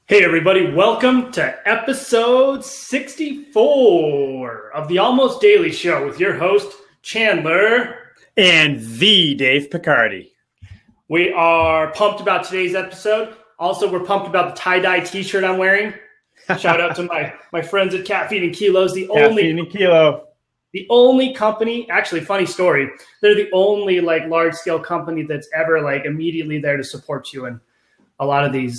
Hey everybody, welcome to episode 64 of the Almost Daily Show with your host, Chandler. And the Dave Picardi. We are pumped about today's episode. Also, we're pumped about the tie-dye t-shirt I'm wearing. Shout out to my friends at Caffeine and Kilos, the only company, actually funny story, they're the only large-scale company that's ever immediately there to support you in a lot of the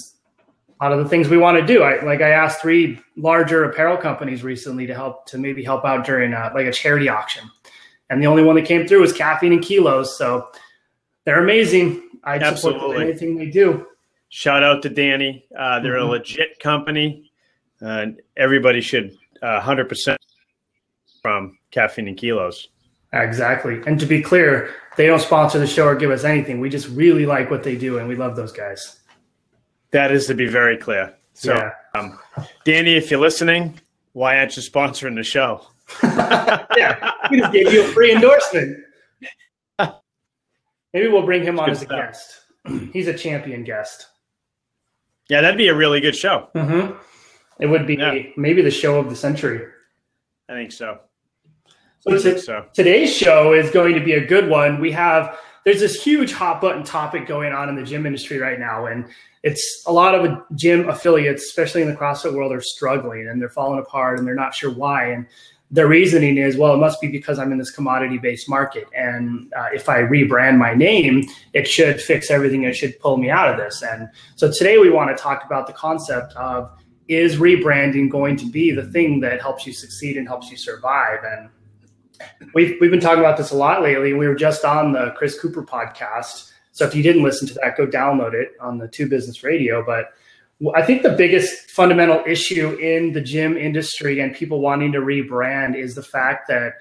things we want to do. I asked 3 larger apparel companies recently to maybe help out during a charity auction. And the only one that came through was Caffeine and Kilos. So they're amazing. I support anything they do. Shout out to Danny. They're a legit company. Everybody should 100% from Caffeine and Kilos. Exactly. And to be clear, they don't sponsor the show or give us anything. We just really like what they do, and we love those guys. That is to be very clear. So, yeah. Danny, if you're listening, why aren't you sponsoring the show? Yeah, we just gave you a free endorsement. Maybe we'll bring him on as a guest. He's a champion guest. Yeah, that'd be a really good show. Mm-hmm. It would be maybe the show of the century. I think so. Today's show is going to be a good one. There's this huge hot button topic going on in the gym industry right now, and it's a lot of gym affiliates, especially in the CrossFit world, are struggling and they're falling apart and they're not sure why. And their reasoning is, well, it must be because I'm in this commodity-based market. And if I rebrand my name, it should fix everything. It should pull me out of this. And so today we want to talk about the concept of, is rebranding going to be the thing that helps you succeed and helps you survive? And we've been talking about this a lot lately. We were just on the Chris Cooper podcast. So if you didn't listen to that, go download it on the 2 Business Radio. But I think the biggest fundamental issue in the gym industry and people wanting to rebrand is the fact that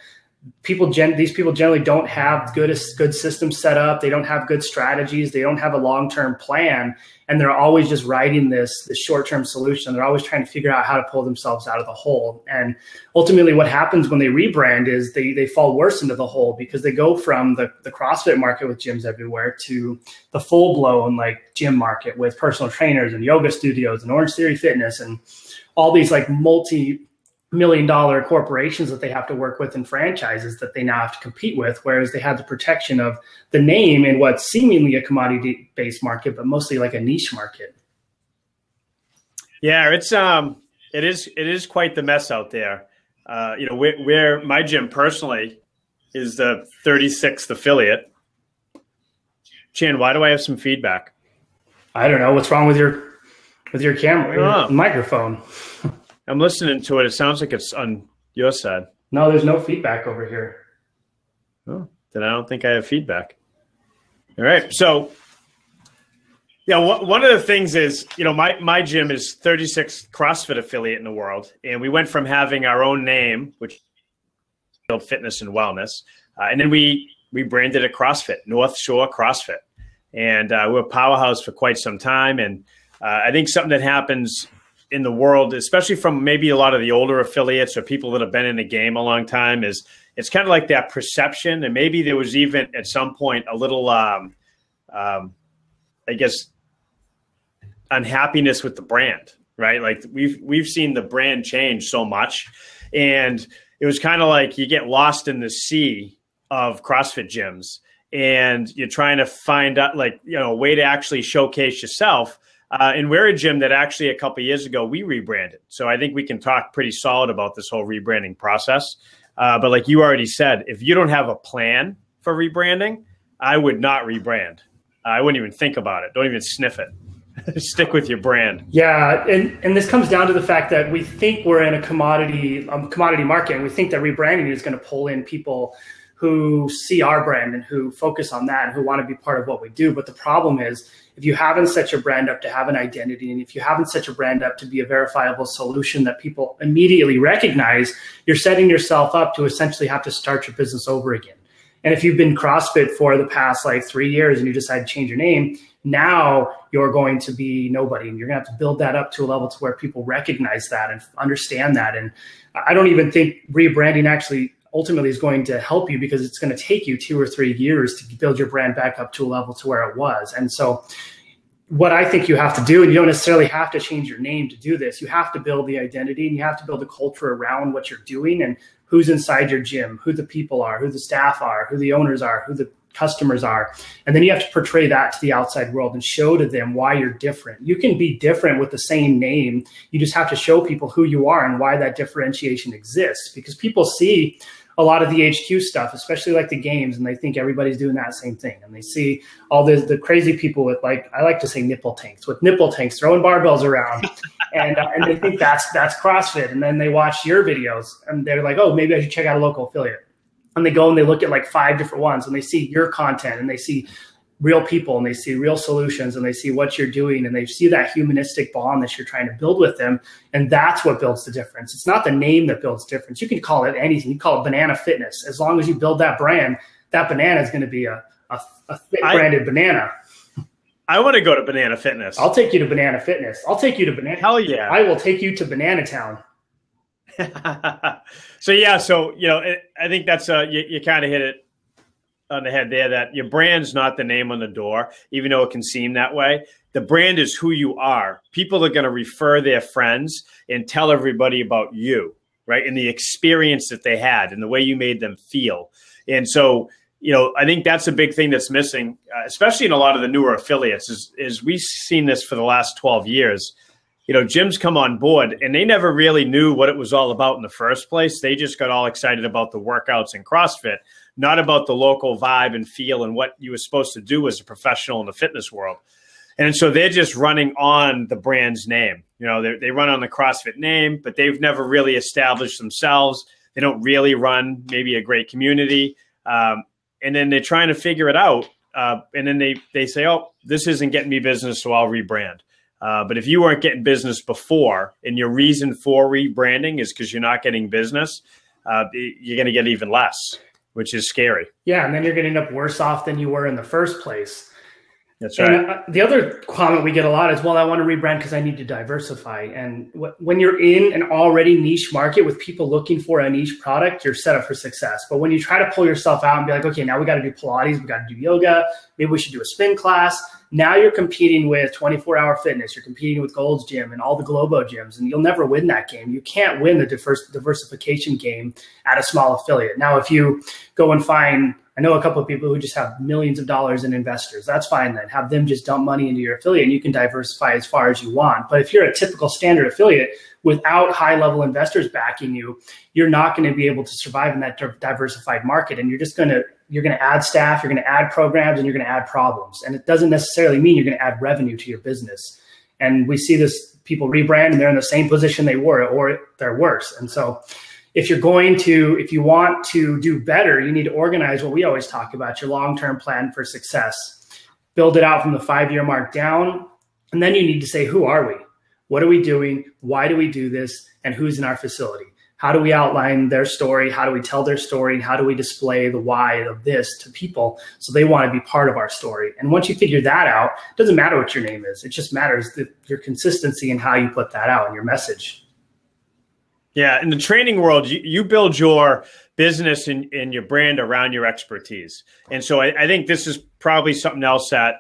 these people generally don't have good systems set up. They don't have good strategies. They don't have a long-term plan. And they're always just riding this short-term solution. They're always trying to figure out how to pull themselves out of the hole. And ultimately what happens when they rebrand is they fall worse into the hole, because they go from the CrossFit market with gyms everywhere to the full-blown gym market with personal trainers and yoga studios and Orange Theory Fitness and all these multi-million-dollar corporations that they have to work with and franchises that they now have to compete with, whereas they have the protection of the name in what's seemingly a commodity-based market, but mostly a niche market. Yeah, it is quite the mess out there. Where my gym personally is the 36th affiliate. Chan, why do I have some feedback? I don't know. What's wrong with your camera, your microphone? I'm listening to it. It sounds like it's on your side. No, there's no feedback over here. Oh, then I don't think I have feedback. All right. So, one of the things is, my gym is 36th CrossFit affiliate in the world. And we went from having our own name, which is Fitness and Wellness. And then we branded it CrossFit, North Shore CrossFit. And we're a powerhouse for quite some time. And I think something that happens in the world, especially from maybe a lot of the older affiliates or people that have been in the game a long time, is it's kind of like that perception. And maybe there was even at some point a little, unhappiness with the brand, right? We've seen the brand change so much, and it was kind of like you get lost in the sea of CrossFit gyms and you're trying to find out a way to actually showcase yourself. And we're a gym that actually a couple of years ago, we rebranded. So I think we can talk pretty solid about this whole rebranding process. But like you already said, if you don't have a plan for rebranding, I would not rebrand. I wouldn't even think about it. Don't even sniff it. Stick with your brand. Yeah. And this comes down to the fact that we think we're in a commodity market, and we think that rebranding is going to pull in people who see our brand and who focus on that and who want to be part of what we do. But the problem is, if you haven't set your brand up to have an identity, and if you haven't set your brand up to be a verifiable solution that people immediately recognize, you're setting yourself up to essentially have to start your business over again. And if you've been CrossFit for the past 3 years and you decide to change your name, now you're going to be nobody, and you're going to have to build that up to a level to where people recognize that and understand that. And I don't even think rebranding actually ultimately is going to help you, because it's going to take you 2 or 3 years to build your brand back up to a level to where it was. And so what I think you have to do, and you don't necessarily have to change your name to do this. You have to build the identity, and you have to build a culture around what you're doing and who's inside your gym, who the people are, who the staff are, who the owners are, who the customers are. And then you have to portray that to the outside world and show to them why you're different. You can be different with the same name. You just have to show people who you are and why that differentiation exists, because people see a lot of the HQ stuff, especially like the games, and they think everybody's doing that same thing. And they see all the crazy people with, like, I like to say nipple tanks, with nipple tanks throwing barbells around. And they think that's CrossFit. And then they watch your videos and they're like, oh, maybe I should check out a local affiliate. And they go and they look at like 5 different ones, and they see your content, and they see real people, and they see real solutions, and they see what you're doing, and they see that humanistic bond that you're trying to build with them. And that's what builds the difference. It's not the name that builds difference. You can call it anything. You call it Banana Fitness. As long as you build that brand, that banana is going to be a fit branded banana. I want to go to Banana Fitness. I'll take you to Banana Fitness. I'll take you to Banana. Hell yeah. I will take you to Banana Town. So, I think that's you kind of hit it on the head there, that your brand's not the name on the door, even though it can seem that way. The brand is who you are. People are going to refer their friends and tell everybody about you, right? And the experience that they had and the way you made them feel. And so, I think that's a big thing that's missing, especially in a lot of the newer affiliates, is we've seen this for the last 12 years. Gyms come on board and they never really knew what it was all about in the first place. They just got all excited about the workouts and CrossFit, not about the local vibe and feel and what you were supposed to do as a professional in the fitness world. And so they're just running on the brand's name. They run on the CrossFit name, but they've never really established themselves. They don't really run maybe a great community. And then they're trying to figure it out. And then they say, oh, this isn't getting me business, so I'll rebrand. But if you weren't getting business before, and your reason for rebranding is because you're not getting business, you're going to get even less, which is scary. Yeah, and then you're going to end up worse off than you were in the first place. That's right. And the other comment we get a lot is, well, I want to rebrand because I need to diversify. And when you're in an already niche market with people looking for a niche product, you're set up for success. But when you try to pull yourself out and be like, okay, now we got to do Pilates, we got to do yoga, maybe we should do a spin class. Now you're competing with 24-hour fitness. You're competing with Gold's Gym and all the Globo gyms, and you'll never win that game. You can't win the diversification game at a small affiliate. Now, if you go and find, I know a couple of people who just have millions of dollars in investors. That's fine then. Have them just dump money into your affiliate, and you can diversify as far as you want. But if you're a typical standard affiliate without high-level investors backing you, you're not going to be able to survive in that diversified market, and you're going to add staff, you're going to add programs, and you're going to add problems. And it doesn't necessarily mean you're going to add revenue to your business. And we see this, people rebrand and they're in the same position they were, or they're worse. And so if you want to do better, you need to organize what we always talk about, your long-term plan for success. Build it out from the 5-year mark down. And then you need to say, who are we? What are we doing? Why do we do this? And who's in our facility? How do we outline their story? How do we tell their story? And how do we display the why of this to people so they want to be part of our story? And once you figure that out, it doesn't matter what your name is. It just matters your consistency and how you put that out and your message. Yeah, in the training world, you build your business and your brand around your expertise. And so I think this is probably something else that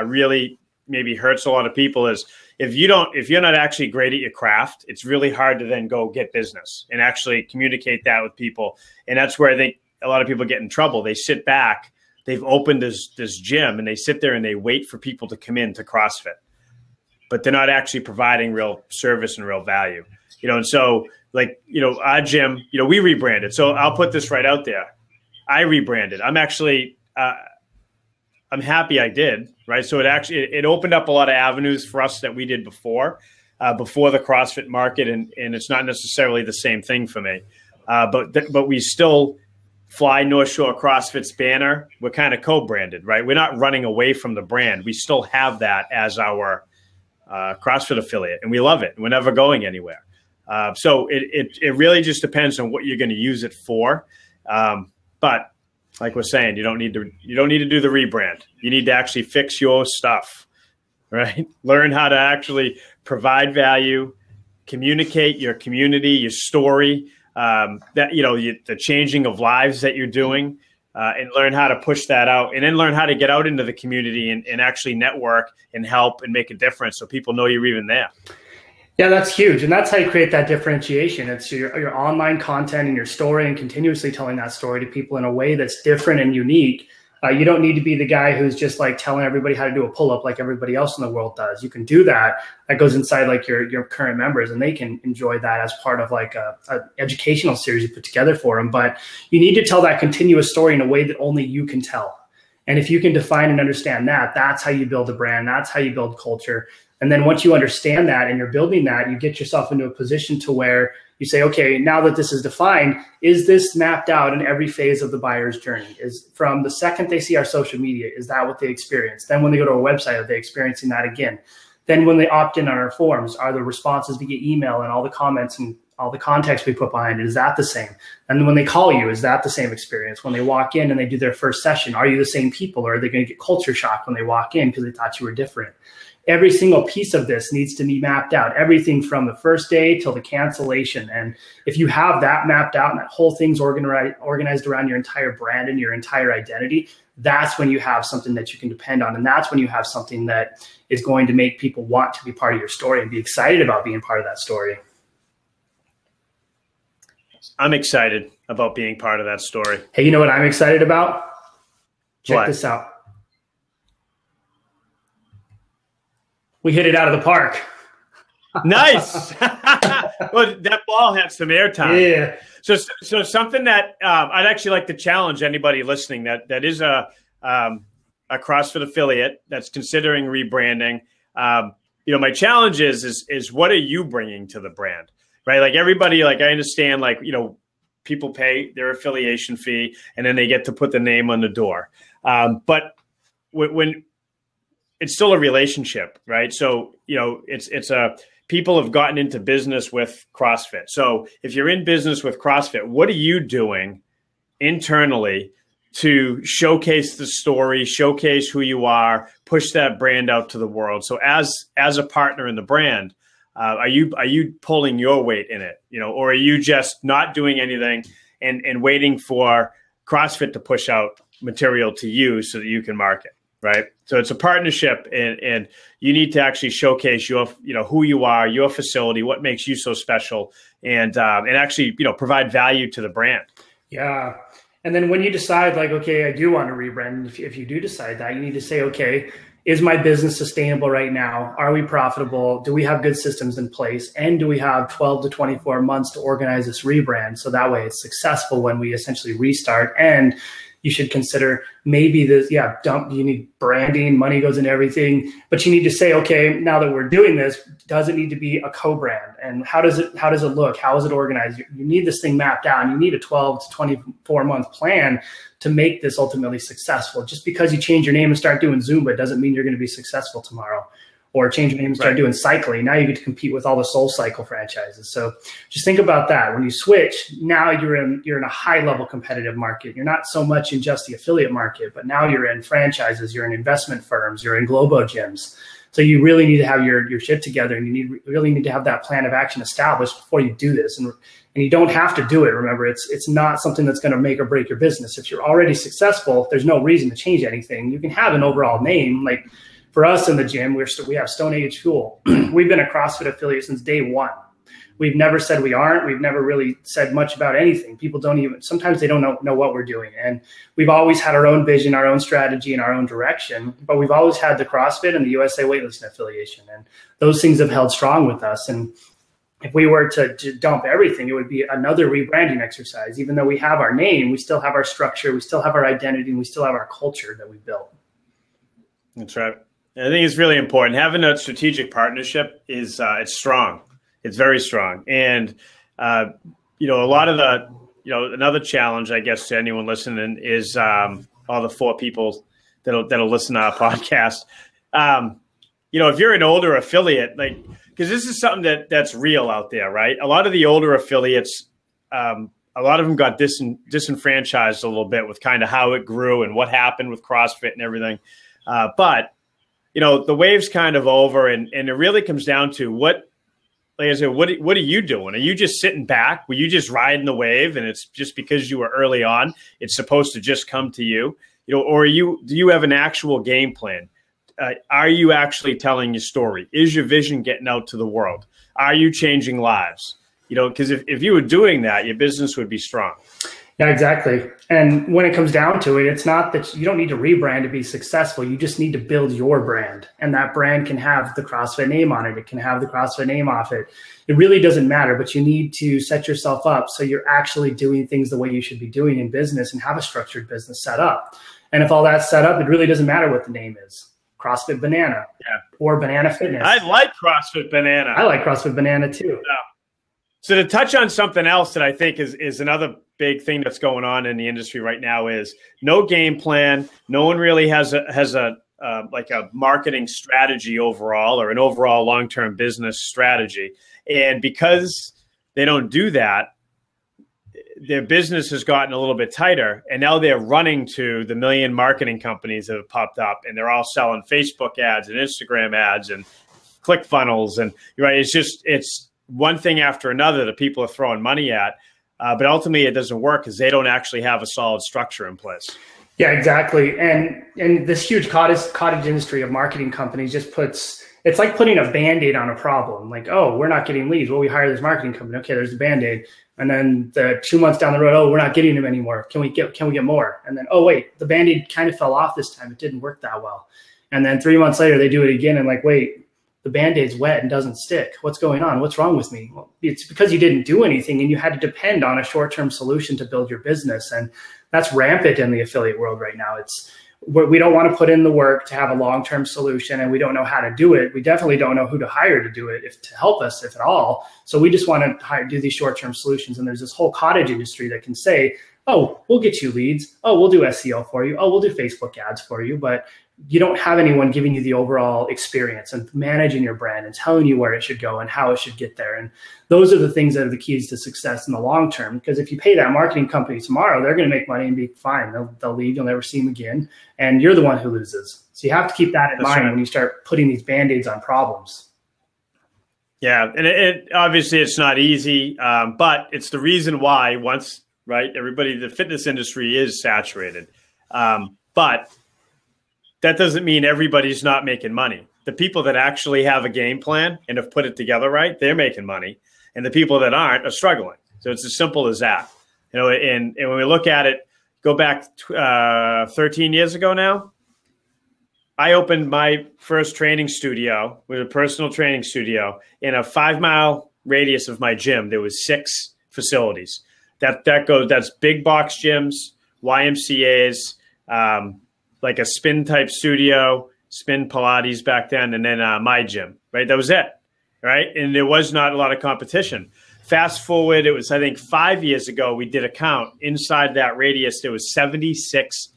really maybe hurts a lot of people is if you're not actually great at your craft, it's really hard to then go get business and actually communicate that with people. And that's where I think a lot of people get in trouble. They sit back, they've opened this gym, and they sit there and they wait for people to come in to CrossFit, but they're not actually providing real service and real value. And so our gym, we rebranded. So I'll put this right out there. I rebranded. I'm actually, I'm happy I did, right? So it opened up a lot of avenues for us that we did before the CrossFit market. And it's not necessarily the same thing for me. But we still fly North Shore CrossFit's banner. We're kind of co-branded, right? We're not running away from the brand. We still have that as our CrossFit affiliate, and we love it. We're never going anywhere. So it really just depends on what you're going to use it for. But like we're saying, you don't need to do the rebrand. You need to actually fix your stuff, right? Learn how to actually provide value, communicate your community, your story, the changing of lives that you're doing. and learn how to push that out, and then learn how to get out into the community and actually network and help and make a difference so people know you're even there. Yeah, that's huge. And that's how you create that differentiation. It's your online content and your story, and continuously telling that story to people in a way that's different and unique. You don't need to be the guy who's just like telling everybody how to do a pull-up like everybody else in the world does. You can do that. That goes inside like your current members, and they can enjoy that as part of like a educational series you put together for them. But you need to tell that continuous story in a way that only you can tell. And if you can define and understand that, that's how you build a brand. That's how you build culture. And then once you understand that and you're building that, you get yourself into a position to where you say, okay, now that this is defined, is this mapped out in every phase of the buyer's journey? Is from the second they see our social media, is that what they experience? Then when they go to our website, are they experiencing that again? Then when they opt in on our forums, are the responses via email and all the comments and all the context we put behind it, is that the same? And then when they call you, is that the same experience? When they walk in and they do their first session, are you the same people, or are they going to get culture shock when they walk in because they thought you were different? Every single piece of this needs to be mapped out, everything from the first day till the cancellation. And if you have that mapped out and that whole thing's organized around your entire brand and your entire identity, that's when you have something that you can depend on. And that's when you have something that is going to make people want to be part of your story and be excited about being part of that story. I'm excited about being part of that story. Hey, you know what I'm excited about? Check this out. We hit it out of the park. Nice. Well, that ball had some airtime. Yeah. So something that I'd actually like to challenge anybody listening that is a CrossFit affiliate that's considering rebranding. My challenge is what are you bringing to the brand, right? Like everybody, like I understand, like, people pay their affiliation fee and then they get to put the name on the door. But when it's still a relationship, right? So, it's people have gotten into business with CrossFit. So if you're in business with CrossFit, what are you doing internally to showcase the story, showcase who you are, push that brand out to the world? So as a partner in the brand, are you pulling your weight in it, or are you just not doing anything and waiting for CrossFit to push out material to you so that you can market? Right. So it's a partnership, and you need to actually showcase your, who you are, your facility, what makes you so special, and actually, provide value to the brand. Yeah. And then when you decide like, okay, I do want to rebrand, if you do decide that, you need to say, okay, is my business sustainable right now? Are we profitable? Do we have good systems in place? And do we have 12 to 24 months to organize this rebrand? So that way it's successful when we essentially restart. And you should consider maybe this, you need branding, money goes into everything, but you need to say, okay, now that we're doing this, does it need to be a co-brand? And how does it look? How is it organized? You need this thing mapped out, and you need a 12 to 24 month plan to make this ultimately successful. Just because you change your name and start doing Zumba doesn't mean you're going to be successful tomorrow. Or change your name and start doing cycling. Now you get to compete with all the Soul Cycle franchises. So just think about that. When you switch, now you're in a high level competitive market. You're not so much in just the affiliate market, but now you're in franchises, you're in investment firms, you're in Globo gyms. So you really need to have your shit together, and you really need to have that plan of action established before you do this. And you don't have to do it. Remember, it's not something that's going to make or break your business. If you're already successful, there's no reason to change anything. You can have an overall name. Like for us in the gym, we have Stone Age Fuel. We've been a CrossFit affiliate since day one. We've never said we aren't. We've never really said much about anything. People sometimes they don't know what we're doing. And we've always had our own vision, our own strategy, and our own direction. But we've always had the CrossFit and the USA Weightlifting affiliation. And those things have held strong with us. And if we were to dump everything, it would be another rebranding exercise. Even though we have our name, we still have our structure, we still have our identity, and we still have our culture that we built. That's right. I think it's really important. Having a strategic partnership is it's strong. It's very strong. And, a lot of another challenge, I guess, to anyone listening is all the 4 people that'll listen to our podcast. If you're an older affiliate, because this is something that's real out there, right? A lot of the older affiliates, a lot of them got disenfranchised a little bit with kind of how it grew and what happened with CrossFit and everything. But the wave's kind of over, and it really comes down to like I said, what are you doing? Are you just sitting back? Were you just riding the wave, and it's just because you were early on, it's supposed to just come to you? Or do you have an actual game plan? Are you actually telling your story? Is your vision getting out to the world? Are you changing lives? Because if you were doing that, your business would be strong. Yeah, exactly. And when it comes down to it, it's not that you don't need to rebrand to be successful. You just need to build your brand. And that brand can have the CrossFit name on it. It can have the CrossFit name off it. It really doesn't matter, but you need to set yourself up so you're actually doing things the way you should be doing in business and have a structured business set up. And if all that's set up, it really doesn't matter what the name is. CrossFit Banana or Banana Fitness. I like CrossFit Banana. I like CrossFit Banana too. Yeah. So to touch on something else that I think is another big thing that's going on in the industry right now is no game plan. No one really has a marketing strategy overall, or an overall long-term business strategy. And because they don't do that, their business has gotten a little bit tighter, and now they're running to the million marketing companies that have popped up, and they're all selling Facebook ads and Instagram ads and click funnels. And right, it's one thing after another that people are throwing money at. But ultimately, it doesn't work because they don't actually have a solid structure in place. Yeah, exactly. And this huge cottage industry of marketing companies just it's like putting a Band-Aid on a problem. Like, oh, we're not getting leads. Well, we hire this marketing company. Okay, there's the Band-Aid. And then 2 months down the road, oh, we're not getting them anymore. Can we get more? And then, oh, wait, the Band-Aid kind of fell off this time. It didn't work that well. And then 3 months later, they do it again. And like, wait, the Band-Aid's wet and doesn't stick. What's going on? What's wrong with me? Well, it's because you didn't do anything and you had to depend on a short-term solution to build your business. And that's rampant in the affiliate world right now. We don't want to put in the work to have a long-term solution, and we don't know how to do it. We definitely don't know who to hire to do it, to help us, if at all. So we just want to do these short-term solutions. And there's this whole cottage industry that can say, oh, we'll get you leads. Oh, we'll do SEO for you. Oh, we'll do Facebook ads for you. But you don't have anyone giving you the overall experience and managing your brand and telling you where it should go and how it should get there. And those are the things that are the keys to success in the long term. Because if you pay that marketing company tomorrow, they're going to make money and be fine. They'll leave. You'll never see them again. And you're the one who loses. So you have to keep that in mind when you start putting these Band-Aids on problems. Yeah. And it obviously it's not easy, but it's the reason why the fitness industry is saturated. But that doesn't mean everybody's not making money. The people that actually have a game plan and have put it together right, they're making money. And the people that aren't are struggling. So it's as simple as that. And when we look at it, go back 13 years ago now, I opened my first training studio with a personal training studio in a 5-mile radius of my gym. There was 6 facilities. That's big box gyms, YMCAs, like a spin type studio, spin Pilates back then, and then my gym, right? That was it, right? And there was not a lot of competition. Fast forward, it was, I think, 5 years ago, we did a count. Inside that radius, there was 76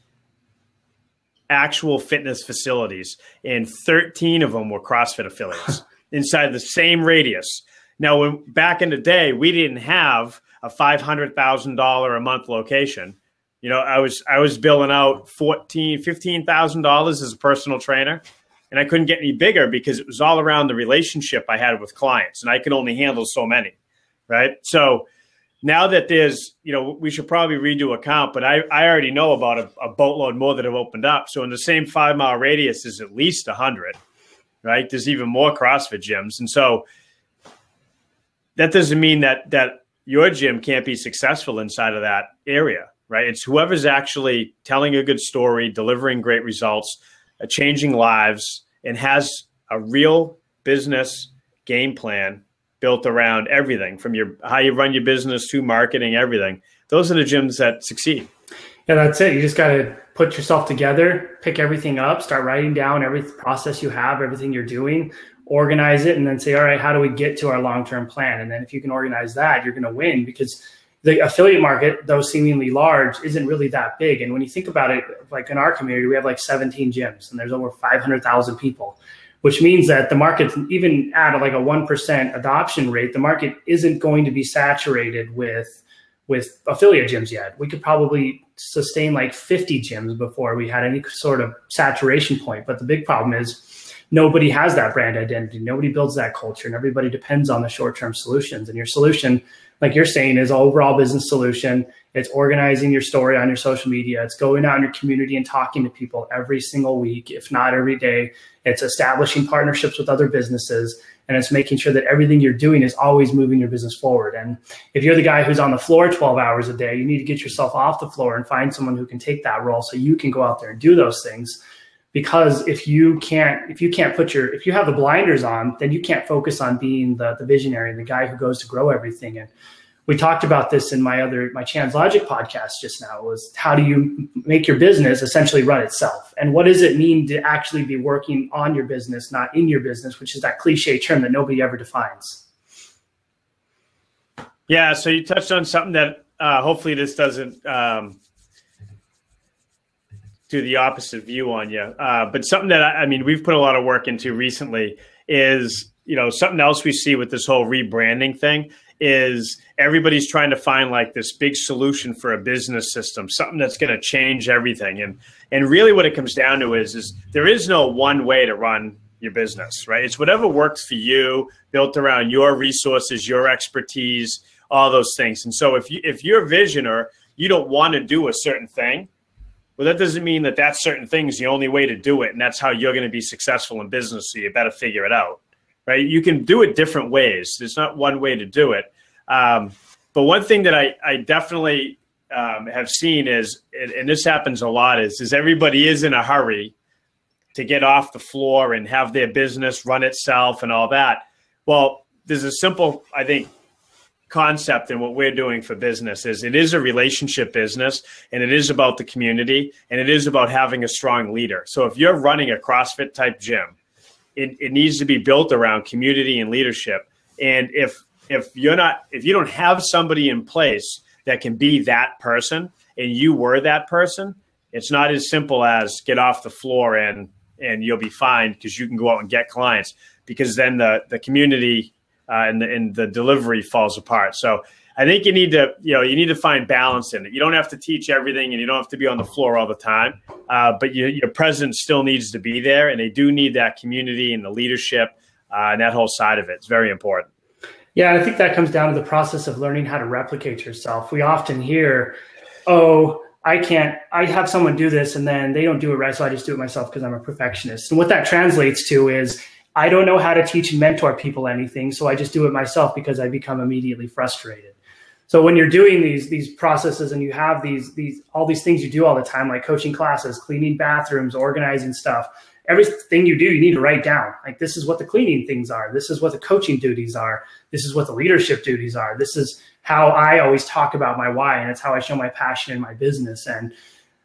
actual fitness facilities, and 13 of them were CrossFit affiliates inside the same radius. Now, back in the day, we didn't have a $500,000 a month location. I was billing out $15,000 as a personal trainer, and I couldn't get any bigger because it was all around the relationship I had with clients, and I could only handle so many, right? So now that there's, we should probably redo a count, but I already know about a boatload more that have opened up. So in the same 5-mile radius is at least 100, right? There's even more CrossFit gyms. And so that doesn't mean that your gym can't be successful inside of that area. Right? It's whoever's actually telling a good story, delivering great results, changing lives, and has a real business game plan built around everything from how you run your business to marketing, everything. Those are the gyms that succeed. Yeah, that's it. You just got to put yourself together, pick everything up, start writing down every process you have, everything you're doing, organize it, and then say, all right, how do we get to our long-term plan? And then if you can organize that, you're going to win, because the affiliate market, though seemingly large, isn't really that big. And when you think about it, like in our community, we have like 17 gyms and there's over 500,000 people, which means that the market, even at like a 1% adoption rate, the market isn't going to be saturated with affiliate gyms yet. We could probably sustain like 50 gyms before we had any sort of saturation point. But the big problem is nobody has that brand identity. Nobody builds that culture, and everybody depends on the short-term solutions. And your solution, like you're saying, is overall business solution. It's organizing your story on your social media. It's going out in your community and talking to people every single week, if not every day. It's establishing partnerships with other businesses, and it's making sure that everything you're doing is always moving your business forward. And if you're the guy who's on the floor 12 hours a day, you need to get yourself off the floor and find someone who can take that role so you can go out there and do those things. Because if you have the blinders on, then you can't focus on being the visionary and the guy who goes to grow everything. And we talked about this in my Chan's Logic podcast just now, was how do you make your business essentially run itself? And what does it mean to actually be working on your business, not in your business, which is that cliche term that nobody ever defines. Yeah. So you touched on something that hopefully this doesn't do the opposite view on you. But something that we've put a lot of work into recently is, something else we see with this whole rebranding thing is everybody's trying to find like this big solution for a business system, something that's going to change everything. And really what it comes down to is there is no one way to run your business, right? It's whatever works for you, built around your resources, your expertise, all those things. And so if you're a visioner, you don't want to do a certain thing, well, that doesn't mean that certain thing is the only way to do it, and that's how you're going to be successful in business, so you better figure it out, right? You can do it different ways. There's not one way to do it. But one thing that I definitely have seen is, and this happens a lot, is everybody is in a hurry to get off the floor and have their business run itself and all that. Well, there's a simple, I think, concept in what we're doing for business is it is a relationship business, and it is about the community, and it is about having a strong leader. So if you're running a CrossFit type gym, it needs to be built around community and leadership. And if you don't have somebody in place that can be that person, and you were that person, it's not as simple as get off the floor and you'll be fine because you can go out and get clients, because then the community and the delivery falls apart. So I think you need to find balance in it. You don't have to teach everything, and you don't have to be on the floor all the time. But your presence still needs to be there, and they do need that community and the leadership and that whole side of it. It's very important. Yeah, I think that comes down to the process of learning how to replicate yourself. We often hear, "Oh, I have someone do this, and then they don't do it right, so I just do it myself because I'm a perfectionist." And what that translates to is, I don't know how to teach and mentor people anything, so I just do it myself because I become immediately frustrated. So when you're doing these processes and you have all these things you do all the time, like coaching classes, cleaning bathrooms, organizing stuff, everything you do, you need to write down. Like, this is what the cleaning things are. This is what the coaching duties are. This is what the leadership duties are. This is how I always talk about my why, and it's how I show my passion in my business. And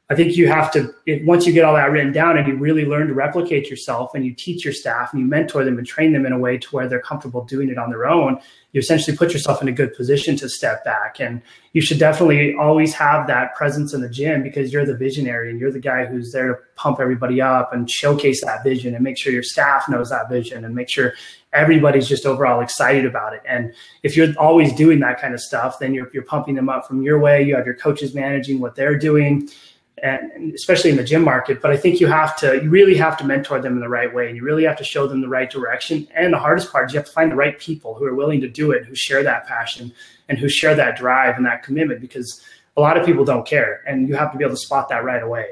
I think you have to, once you get all that written down and you really learn to replicate yourself, and you teach your staff and you mentor them and train them in a way to where they're comfortable doing it on their own, you essentially put yourself in a good position to step back. And you should definitely always have that presence in the gym, because you're the visionary and you're the guy who's there to pump everybody up and showcase that vision and make sure your staff knows that vision and make sure everybody's just overall excited about it. And if you're always doing that kind of stuff, then you're pumping them up from your way. You have your coaches managing what they're doing, and especially in the gym market. But I think you really have to mentor them in the right way, and you really have to show them the right direction. And the hardest part is you have to find the right people who are willing to do it, who share that passion and who share that drive and that commitment, because a lot of people don't care, and you have to be able to spot that right away.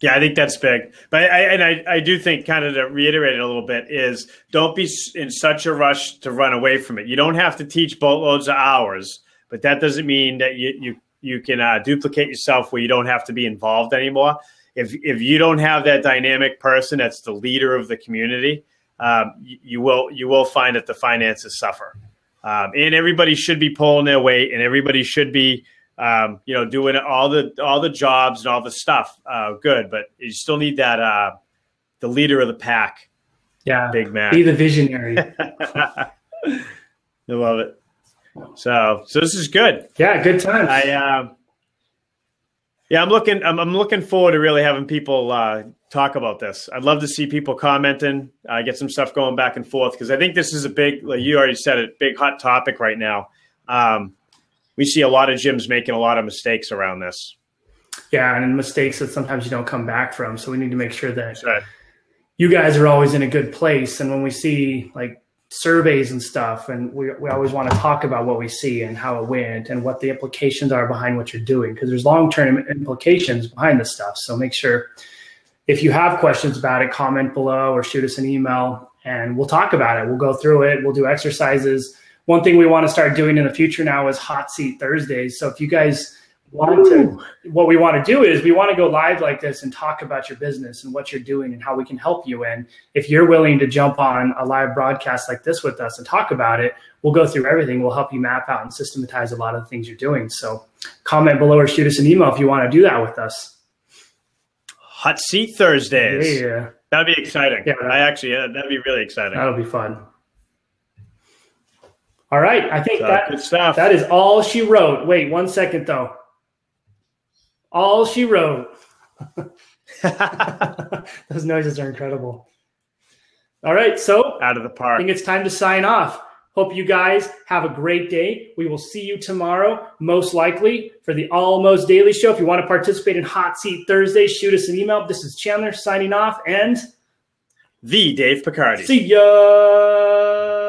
Yeah, I think that's big. But I do think, kind of to reiterate it a little bit, is don't be in such a rush to run away from it. You don't have to teach boatloads of hours, but that doesn't mean that you can duplicate yourself where you don't have to be involved anymore. If you don't have that dynamic person that's the leader of the community, you will find that the finances suffer. And everybody should be pulling their weight, and everybody should be doing all the jobs and all the stuff. Good, but you still need that the leader of the pack. Yeah, Big man. Be the visionary. I love it. So this is good. Yeah, good times. I'm looking forward to really having people talk about this. I'd love to see people commenting, get some stuff going back and forth, because I think this is a big, like you already said it, big hot topic right now. We see a lot of gyms making a lot of mistakes around this. Yeah, and mistakes that sometimes you don't come back from. So we need to make sure that you guys are always in a good place. And when we see like surveys and stuff, and we always want to talk about what we see and how it went and what the implications are behind what you're doing, because there's long-term implications behind this stuff. So make sure if you have questions about it, comment below or shoot us an email and we'll talk about it. We'll go through it. We'll do exercises. One thing we want to start doing in the future now is Hot Seat Thursdays. So if you guys want to, what we want to do is we want to go live like this and talk about your business and what you're doing and how we can help you. And if you're willing to jump on a live broadcast like this with us and talk about it, we'll go through everything. We'll help you map out and systematize a lot of the things you're doing. So comment below or shoot us an email if you want to do that with us. Hot Seat Thursdays. Yeah. That'd be exciting. Yeah, that'd be really exciting. That'll be fun. All right. I think good stuff. That is all she wrote. Wait 1 second though. All she wrote. Those noises are incredible. All right. So out of the park. I think it's time to sign off. Hope you guys have a great day. We will see you tomorrow, most likely, for the Almost Daily Show. If you want to participate in Hot Seat Thursday, shoot us an email. This is Chandler signing off, and the Dave Picardi. See ya.